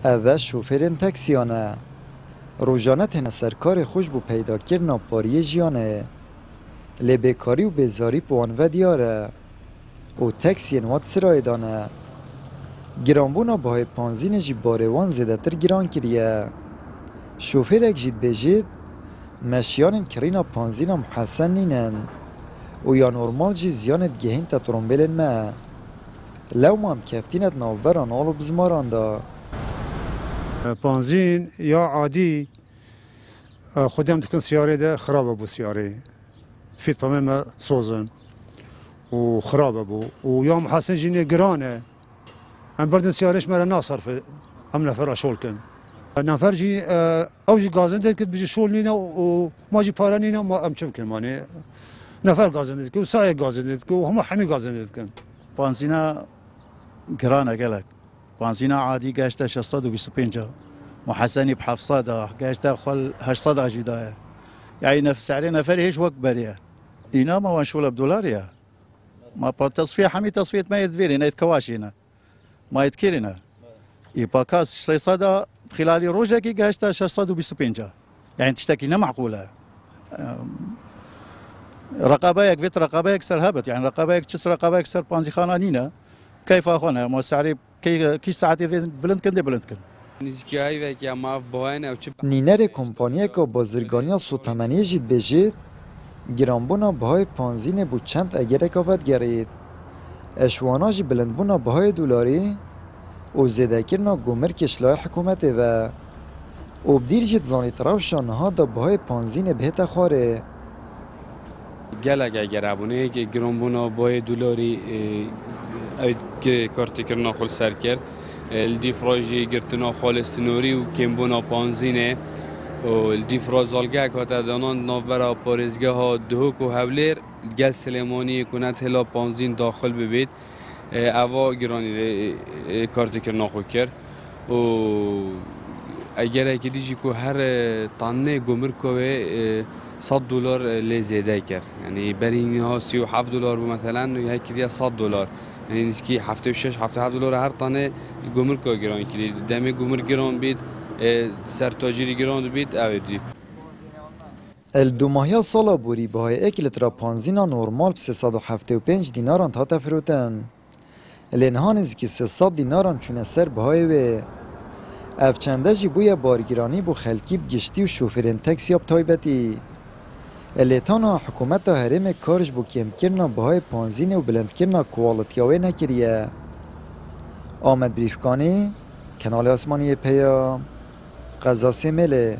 اوه شوفرین تاکسیانه روزانه تنه سرکار خوش بو پیدا کرنا پاری جیانه لی بیکاری و بیزاری پوان و دیاره و تاکسین وات سرای دانه گرانبونا باهای پانزین جی باروان زیده تر گران کریه شوفر اک جید بیجید مشیان کرینا پانزینا محسن نینن و یا نورمال جی زیانت گهین تا ترومبیلن ما لو ما هم کفتینت نالبران آلو بزماران دا بنزین یا عادی خودم تکن سیاره ده خرابه بو سیاره فیت پامه ما سوزن و خرابه بو و یا محسن جینه گرانه هم بردن سیارش مرا ناصرف هم نفر شول کن نفر جی او جی گازن ده کد بجی شول نینا و ما جی پارا نینا ما هم چم کن مانه نفر گازن ده که و سایه گازن ده که و همه همی گازن ده کن بنزینا گرانه گلک بنزینا عادی گشته 625 محسنی ب 700 گشته خل 800 جداه يعني نفس سعر نفر هيش وقت بريه إينا ما وانشوله بدولاريا ما تصفية حمي تصفية ما يدفيرنا يتكواشينا ما يتكيرنا يباكاس 600 خلال روجا كي قاشتا 625 يعني تشتكينا معقولة رقابيك فيت رقابيك سر هبت يعني رقابيك تشس رقابيك سر بانزي خانانينا كيف اخونا ما سعري كي ساعتي بلند كندي بلند كن نینر کمپانیه که بازرگانی سوتمنی جید بجید گرانبونا بهای پانزین بو چند اگر کافت گرید اشوانا جی بلندبونا بهای دولاری و زیده کرنا گومر کشلای حکومت و بدیر جید زانی تراوشان ها دا بهای پانزین بهت خواره گلگ اگر ابونه که گرانبونا بهای دولاری که کارتی کرنا خل سر کرد الدیفراژی گرتنا خالص نوری و کمبونا پانزینه و الدیفراژ زالگه که دانان نوبرا پارزگاه ها دهوک و هولیر گل سلیمانی کنند هلا پانزین داخل ببید اوا گرانی کارت کرنا خو کرد و اگر اگه دیجی که هر تانه گمر که $100 لزیده کرد یعنی برای ها $37 مثلا یا هیچ $100 یعنی نزدیکی 76 $77 هر تانه گمر که گران کرد دمی گمر گران بید سر تاجری گران بید اویدی الدوماهیا سالا بوری بهای یک لتر پانزینا نورمال ب 375 دیناران تا تفروتن لنها نزدیکی 300 دیناران چونه سر بهای و افچنده جی بوی بارگیرانی بو خلکی بگشتی و شوفرین تاکسی اب تایبتی الیتانا حکومت هرم کارش بو کم کرنا بهای پانزین و بلند کرنا کوالتیاوی نکریه آمد بریفکانی کنال آسمانی پیا قزاسی مله